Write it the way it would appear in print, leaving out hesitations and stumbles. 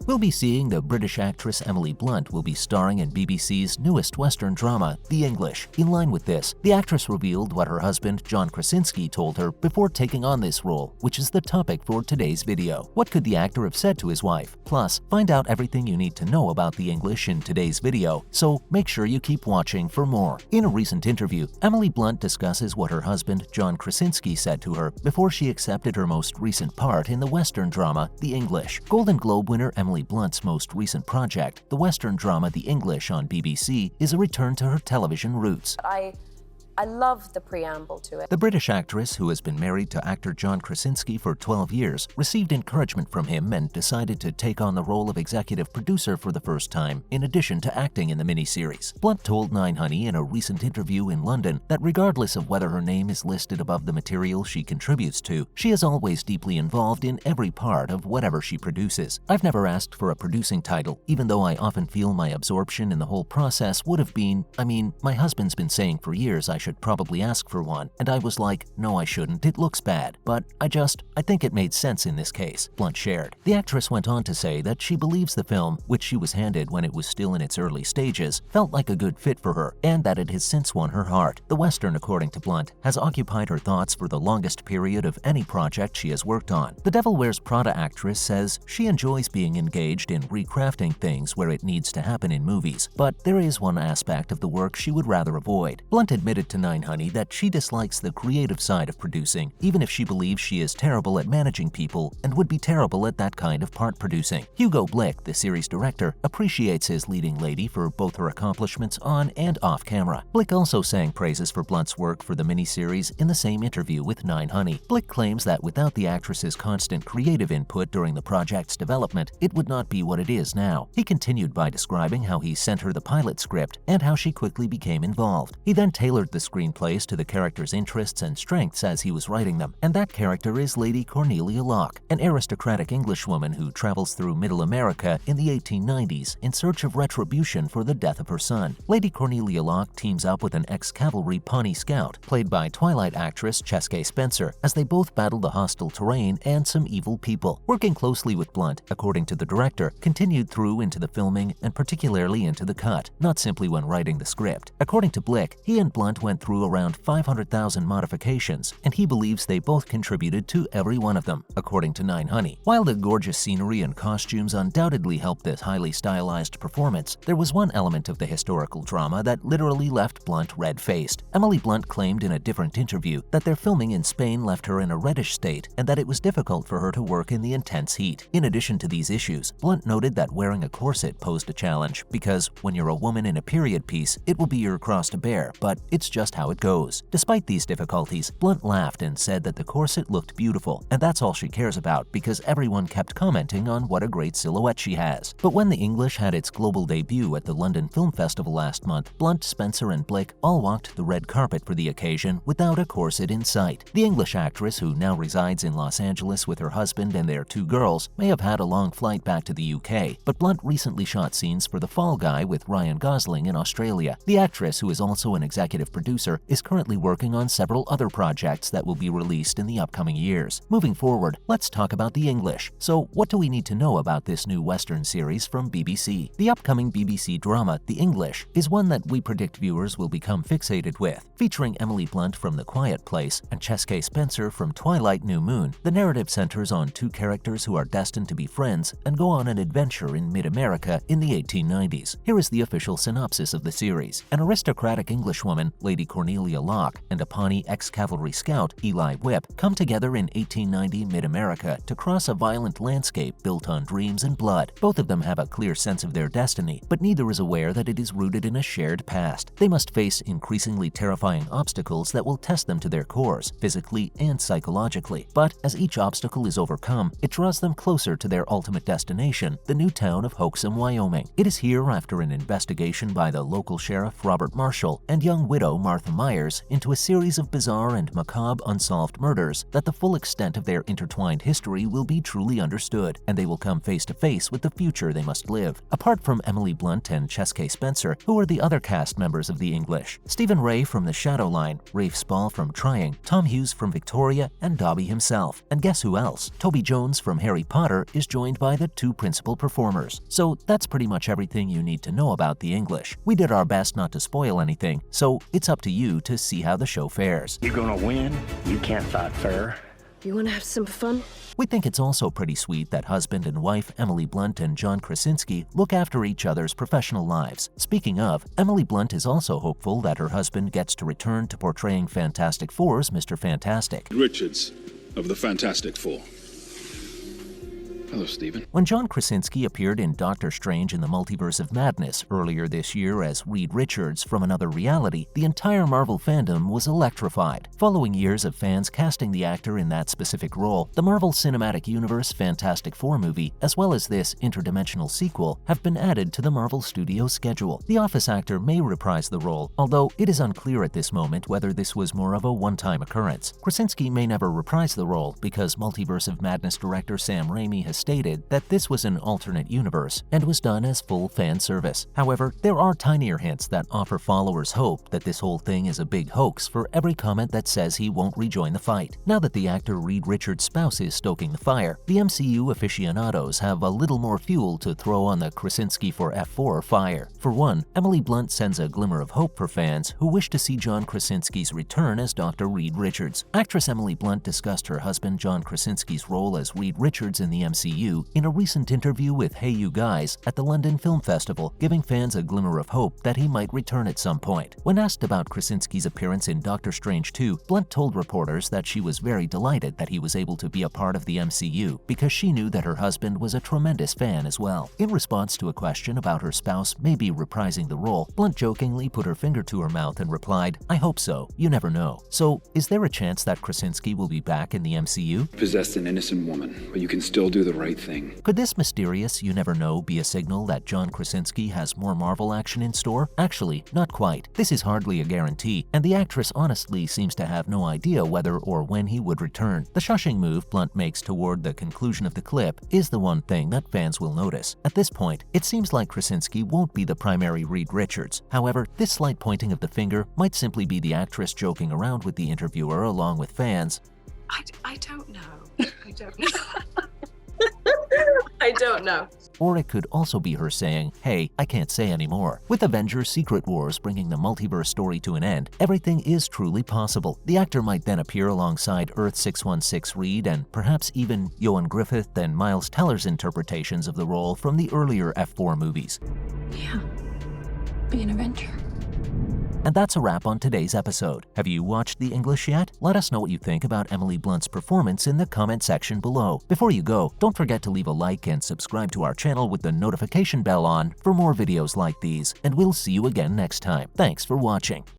We'll be seeing the British actress Emily Blunt will be starring in BBC's newest Western drama, The English. In line with this, the actress revealed what her husband, John Krasinski, told her before taking on this role, which is the topic for today's video. What could the actor have said to his wife? Plus, find out everything you need to know about The English in today's video, so make sure you keep watching for more. In a recent interview, Emily Blunt discusses what her husband, John Krasinski, said to her before she accepted her most recent part in the Western drama, The English. Golden Globe winner Emily Blunt's most recent project, the Western drama The English on BBC, is a return to her television roots. I love the preamble to it. The British actress, who has been married to actor John Krasinski for 12 years, received encouragement from him and decided to take on the role of executive producer for the first time, in addition to acting in the miniseries. Blunt told 9honey in a recent interview in London that regardless of whether her name is listed above the material she contributes to, she is always deeply involved in every part of whatever she produces. I've never asked for a producing title, even though I often feel my absorption in the whole process would have been, my husband's been saying for years I should probably ask for one, and I was like, no I shouldn't, it looks bad, but I think it made sense in this case, Blunt shared. The actress went on to say that she believes the film, which she was handed when it was still in its early stages, felt like a good fit for her, and that it has since won her heart. The Western, according to Blunt, has occupied her thoughts for the longest period of any project she has worked on. The Devil Wears Prada actress says she enjoys being engaged in recrafting things where it needs to happen in movies, but there is one aspect of the work she would rather avoid. Blunt admitted to 9honey that she dislikes the creative side of producing, even if she believes she is terrible at managing people and would be terrible at that kind of part producing. Hugo Blick, the series director, appreciates his leading lady for both her accomplishments on and off camera. Blick also sang praises for Blunt's work for the miniseries in the same interview with 9honey. Blick claims that without the actress's constant creative input during the project's development, it would not be what it is now. He continued by describing how he sent her the pilot script and how she quickly became involved. He then tailored the screenplay to the character's interests and strengths as he was writing them, and that character is Lady Cornelia Locke, an aristocratic Englishwoman who travels through Middle America in the 1890s in search of retribution for the death of her son. Lady Cornelia Locke teams up with an ex-Cavalry Pawnee scout, played by Twilight actress Chaske Spencer, as they both battle the hostile terrain and some evil people. Working closely with Blunt, according to the director, continued through into the filming and particularly into the cut, not simply when writing the script. According to Blick, he and Blunt went through around 500,000 modifications, and he believes they both contributed to every one of them, according to 9honey. While the gorgeous scenery and costumes undoubtedly helped this highly stylized performance, there was one element of the historical drama that literally left Blunt red-faced. Emily Blunt claimed in a different interview that their filming in Spain left her in a reddish state and that it was difficult for her to work in the intense heat. In addition to these issues, Blunt noted that wearing a corset posed a challenge because when you're a woman in a period piece, it will be your cross to bear, but it's just how it goes. Despite these difficulties, Blunt laughed and said that the corset looked beautiful, and that's all she cares about because everyone kept commenting on what a great silhouette she has. But when The English had its global debut at the London Film Festival last month, Blunt, Spencer, and Blick all walked the red carpet for the occasion without a corset in sight. The English actress, who now resides in Los Angeles with her husband and their 2 girls, may have had a long flight back to the UK, but Blunt recently shot scenes for The Fall Guy with Ryan Gosling in Australia. The actress, who is also an executive producer, is currently working on several other projects that will be released in the upcoming years. Moving forward, let's talk about The English. So, what do we need to know about this new Western series from BBC? The upcoming BBC drama, The English, is one that we predict viewers will become fixated with. Featuring Emily Blunt from The Quiet Place and Chaske Spencer from Twilight New Moon, the narrative centers on 2 characters who are destined to be friends and go on an adventure in mid-America in the 1890s. Here is the official synopsis of the series. An aristocratic Englishwoman, Lady Cornelia Locke, and a Pawnee ex-cavalry scout, Eli Whipp, come together in 1890 mid-America to cross a violent landscape built on dreams and blood. Both of them have a clear sense of their destiny, but neither is aware that it is rooted in a shared past. They must face increasingly terrifying obstacles that will test them to their cores, physically and psychologically. But as each obstacle is overcome, it draws them closer to their ultimate destination, the new town of Hoxham, Wyoming. It is here, after an investigation by the local sheriff Robert Marshall and young widow Martha Martha Myers into a series of bizarre and macabre unsolved murders that the full extent of their intertwined history will be truly understood, and they will come face to face with the future they must live. Apart from Emily Blunt and Chaske Spencer, who are the other cast members of The English? Stephen Ray from The Shadow Line, Rafe Spall from Trying, Tom Hughes from Victoria, and Dobby himself. And guess who else? Toby Jones from Harry Potter is joined by the two principal performers. So that's pretty much everything you need to know about The English. We did our best not to spoil anything, so it's up to you to see how the show fares. You're gonna win. You can't fight fair. You wanna have some fun? We think it's also pretty sweet that husband and wife Emily Blunt and John Krasinski look after each other's professional lives. Speaking of, Emily Blunt is also hopeful that her husband gets to return to portraying Fantastic Four's Mr. Fantastic. Richards of the Fantastic Four. Hello, Stephen. When John Krasinski appeared in Doctor Strange in the Multiverse of Madness earlier this year as Reed Richards from another reality, the entire Marvel fandom was electrified. Following years of fans casting the actor in that specific role, the Marvel Cinematic Universe Fantastic Four movie, as well as this interdimensional sequel, have been added to the Marvel Studios schedule. The Office actor may reprise the role, although it is unclear at this moment whether this was more of a one-time occurrence. Krasinski may never reprise the role because Multiverse of Madness director Sam Raimi has stated that this was an alternate universe and was done as full fan service. However, there are tinier hints that offer followers hope that this whole thing is a big hoax for every comment that says he won't rejoin the fight. Now that the actor Reed Richards' spouse is stoking the fire, the MCU aficionados have a little more fuel to throw on the Krasinski for F4 fire. For one, Emily Blunt sends a glimmer of hope for fans who wish to see John Krasinski's return as Dr. Reed Richards. Actress Emily Blunt discussed her husband John Krasinski's role as Reed Richards in the MCU in a recent interview with Hey You Guys at the London Film Festival, giving fans a glimmer of hope that he might return at some point. When asked about Krasinski's appearance in Doctor Strange 2, Blunt told reporters that she was very delighted that he was able to be a part of the MCU because she knew that her husband was a tremendous fan as well. In response to a question about her spouse maybe reprising the role, Blunt jokingly put her finger to her mouth and replied, "I hope so. You never know." So, is there a chance that Krasinski will be back in the MCU? Possessed an innocent woman, but you can still do the right thing. Could this mysterious "you never know" be a signal that John Krasinski has more Marvel action in store? Actually, not quite. This is hardly a guarantee, and the actress honestly seems to have no idea whether or when he would return. The shushing move Blunt makes toward the conclusion of the clip is the one thing that fans will notice. At this point, it seems like Krasinski won't be the primary Reed Richards. However, this slight pointing of the finger might simply be the actress joking around with the interviewer along with fans. I don't know. I don't know. I don't know. Or it could also be her saying, "Hey, I can't say anymore." With Avengers Secret Wars bringing the multiverse story to an end, everything is truly possible. The actor might then appear alongside Earth 616 Reed and perhaps even Ioan Gruffudd and Miles Teller's interpretations of the role from the earlier F4 movies. Yeah. Be an Avenger. And that's a wrap on today's episode. Have you watched The English yet? Let us know what you think about Emily Blunt's performance in the comment section below. Before you go, don't forget to leave a like and subscribe to our channel with the notification bell on for more videos like these, and we'll see you again next time. Thanks for watching.